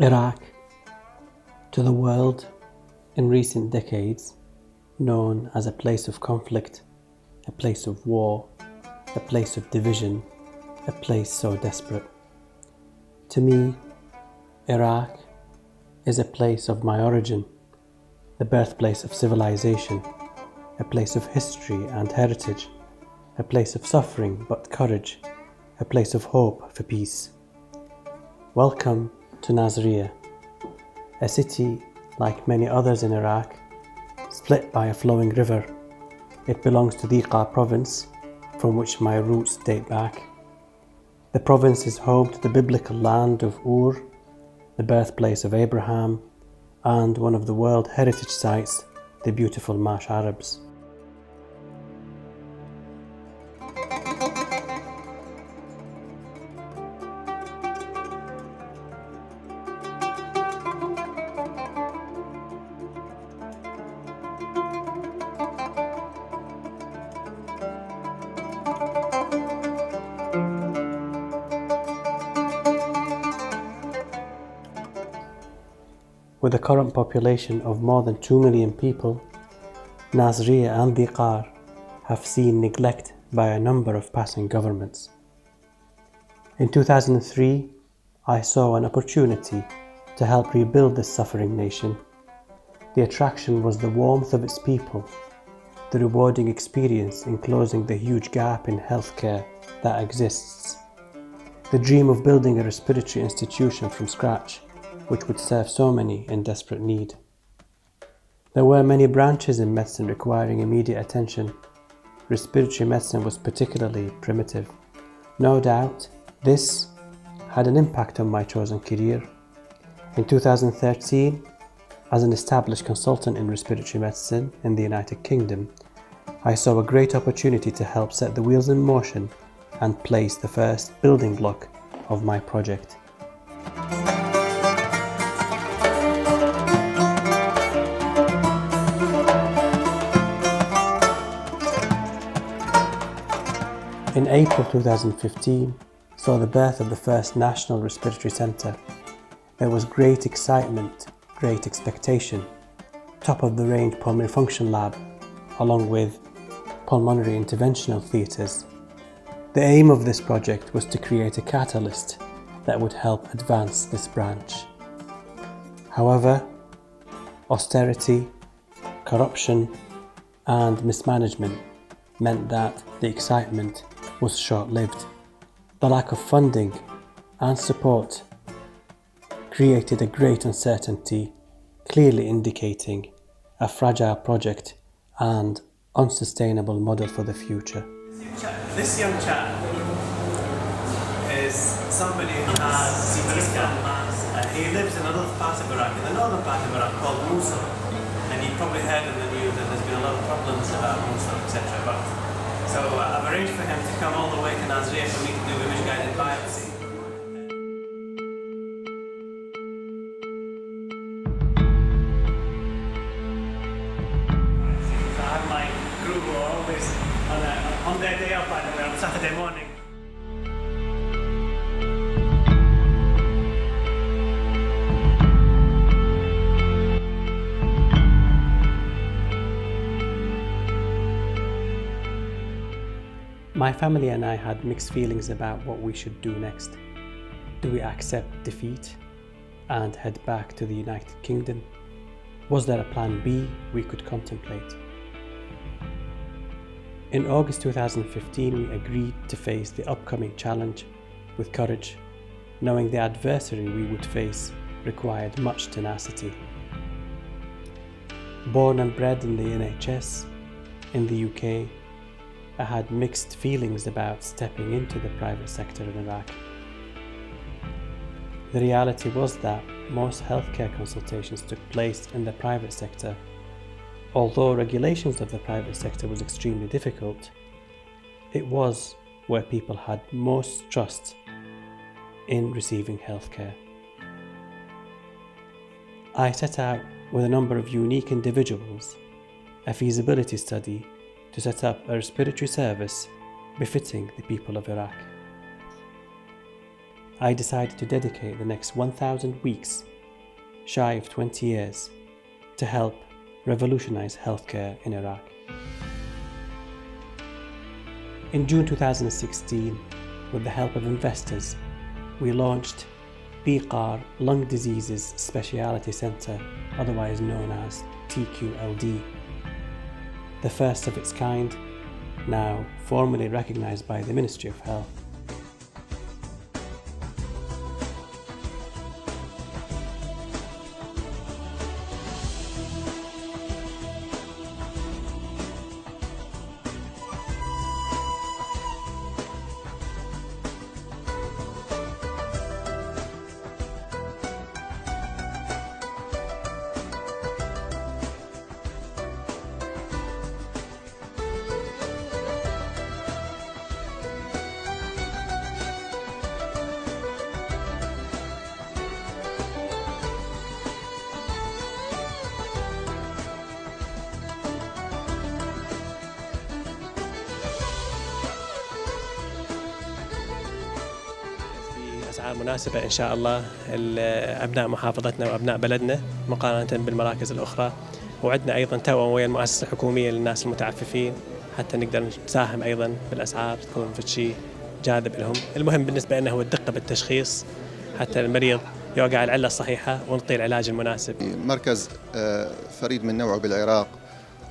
Iraq, to the world in recent decades, known as a place of conflict, a place of war, a place of division, a place so desperate. To me, Iraq is a place of my origin, the birthplace of civilization, a place of history and heritage, a place of suffering but courage, a place of hope for peace. Welcome to Nasiriyah, a city like many others in Iraq, split by a flowing river. It belongs to Dhiqa province, from which my roots date back. The province is home to the biblical land of Ur, the birthplace of Abraham, and one of the World Heritage Sites, the beautiful Marsh Arabs. With a current population of more than 2 million people, Nasiriyah and Dhiqa have seen neglect by a number of passing governments. In 2003, I saw an opportunity to help rebuild this suffering nation. The attraction was the warmth of its people, the rewarding experience in closing the huge gap in healthcare that exists, the dream of building a respiratory institution from scratch, which would serve so many in desperate need. There were many branches in medicine requiring immediate attention. Respiratory medicine was particularly primitive. No doubt, this had an impact on my chosen career. In 2013, as an established consultant in respiratory medicine in the United Kingdom, I saw a great opportunity to help set the wheels in motion and place the first building block of my project. In April 2015, saw the birth of the first National Respiratory Centre. There was great excitement, great expectation. Top of the range pulmonary function lab, along with pulmonary interventional theatres. The aim of this project was to create a catalyst that would help advance this branch. However, austerity, corruption and mismanagement meant that the excitement was short-lived. The lack of funding and support created a great uncertainty, clearly indicating a fragile project and unsustainable model for the future. This young chap is somebody who has political mass. He lives in another part of Iraq, in the northern part of Iraq called Mosul. And you've probably heard in the news that there's been a lot of problems about Mosul, etc. So I've arranged for him to come all the way to Nasiriyah for me to do image-guided biopsy. So I have my crew who are always on their day off, by the way, on Saturday morning. My family and I had mixed feelings about what we should do next. Do we accept defeat and head back to the United Kingdom? Was there a plan B we could contemplate? In August 2015, we agreed to face the upcoming challenge with courage, knowing the adversary we would face required much tenacity. Born and bred in the NHS in the UK, I had mixed feelings about stepping into the private sector in Iraq. The reality was that most healthcare consultations took place in the private sector. Although regulations of the private sector was extremely difficult, it was where people had most trust in receiving healthcare. I set out with a number of unique individuals a feasibility study to set up a respiratory service befitting the people of Iraq. I decided to dedicate the next 1,000 weeks shy of 20 years to help revolutionize healthcare in Iraq. In June 2016, with the help of investors, we launched BQAR Lung Diseases Specialty Centre, otherwise known as TQLD, the first of its kind, now formally recognised by the Ministry of Health. أسعار مناسبة إن شاء الله لأبناء محافظتنا وأبناء بلدنا مقارنة بالمراكز الأخرى، وعندنا أيضا توأم ويا المؤسسة الحكومية للناس المتعففين حتى نقدر نساهم أيضا بالأسعار تكون في شيء جاذب لهم. المهم بالنسبة لنا هو الدقة بالتشخيص حتى المريض يوقع على العلة الصحيحة ونعطيه العلاج المناسب. مركز فريد من نوعه بالعراق،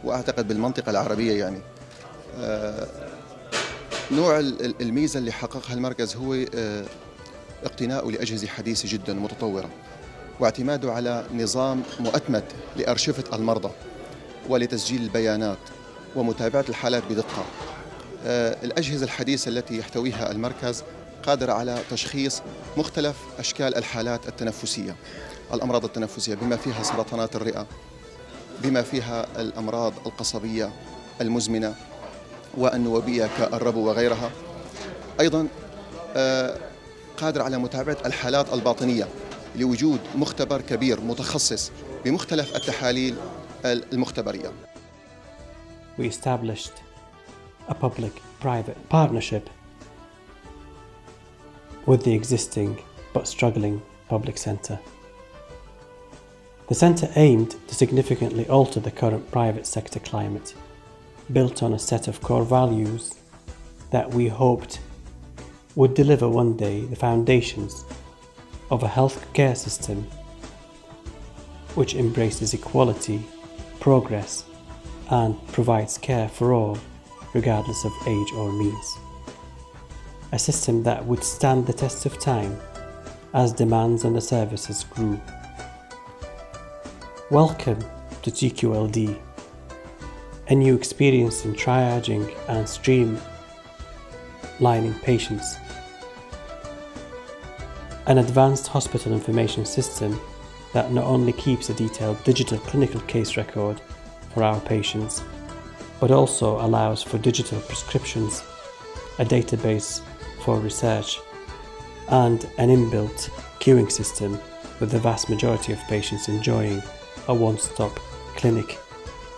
وأعتقد بالمنطقة العربية يعني. نوع الميزة اللي حققها المركز هو اقتناؤه لأجهزة حديثة جدا متطورة، واعتماده على نظام مؤتمت لأرشفة المرضى ولتسجيل البيانات ومتابعة الحالات بدقة. الأجهزة الحديثة التي يحتويها المركز قادرة على تشخيص مختلف أشكال الحالات التنفسية، الأمراض التنفسية بما فيها سرطانات الرئة، بما فيها الأمراض القصبية المزمنة والنوبية كالربو وغيرها. أيضا قادر على متابعة الحالات الباطنية لوجود مختبر كبير متخصص بمختلف التحاليل المختبرية. We established a public-private partnership with the existing but struggling public centre. The centre aimed to significantly alter the current private sector climate, built on a set of core values that we hoped would deliver one day the foundations of a healthcare system which embraces equality, progress, and provides care for all, regardless of age or means. A system that would stand the test of time as demands on the services grew. Welcome to TQLD, a new experience in triaging and streamlining patients. An advanced hospital information system that not only keeps a detailed digital clinical case record for our patients, but also allows for digital prescriptions, a database for research, and an inbuilt queuing system, with the vast majority of patients enjoying a one-stop clinic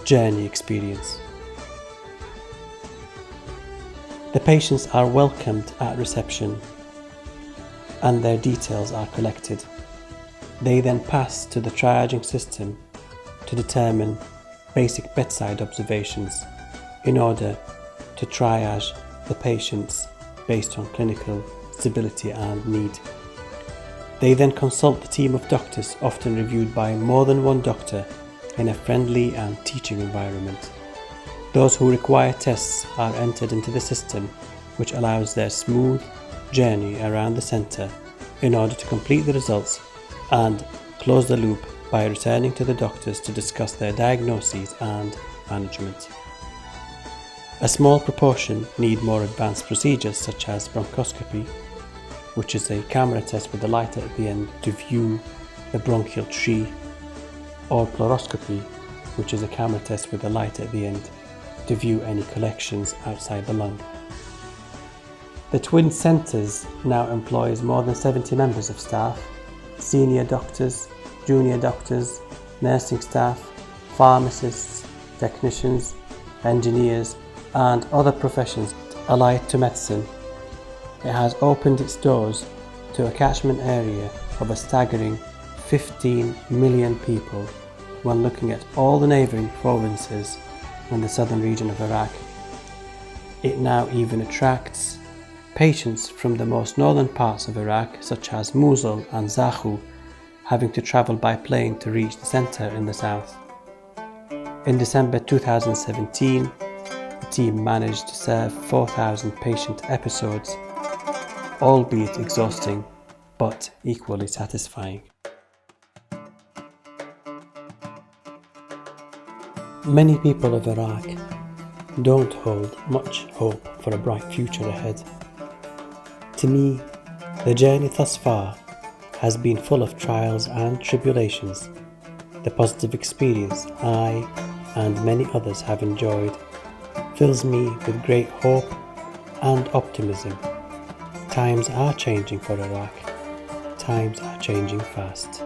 journey experience. The patients are welcomed at reception and their details are collected. They then pass to the triaging system to determine basic bedside observations in order to triage the patients based on clinical stability and need. They then consult the team of doctors, often reviewed by more than one doctor in a friendly and teaching environment. Those who require tests are entered into the system, which allows their smooth journey around the centre in order to complete the results and close the loop by returning to the doctors to discuss their diagnoses and management. A small proportion need more advanced procedures such as bronchoscopy, which is a camera test with a light at the end to view the bronchial tree, or pleuroscopy, which is a camera test with a light at the end to view any collections outside the lung. The twin centres now employs more than 70 members of staff, senior doctors, junior doctors, nursing staff, pharmacists, technicians, engineers, and other professions allied to medicine. It has opened its doors to a catchment area of a staggering 15 million people when looking at all the neighbouring provinces in the southern region of Iraq. It now even attracts patients from the most northern parts of Iraq, such as Mosul and Zakhu, having to travel by plane to reach the centre in the south. In December 2017, the team managed to serve 4,000 patient episodes, albeit exhausting, but equally satisfying. Many people of Iraq don't hold much hope for a bright future ahead. To me, the journey thus far has been full of trials and tribulations. The positive experience I and many others have enjoyed fills me with great hope and optimism. Times are changing for Iraq. Times are changing fast.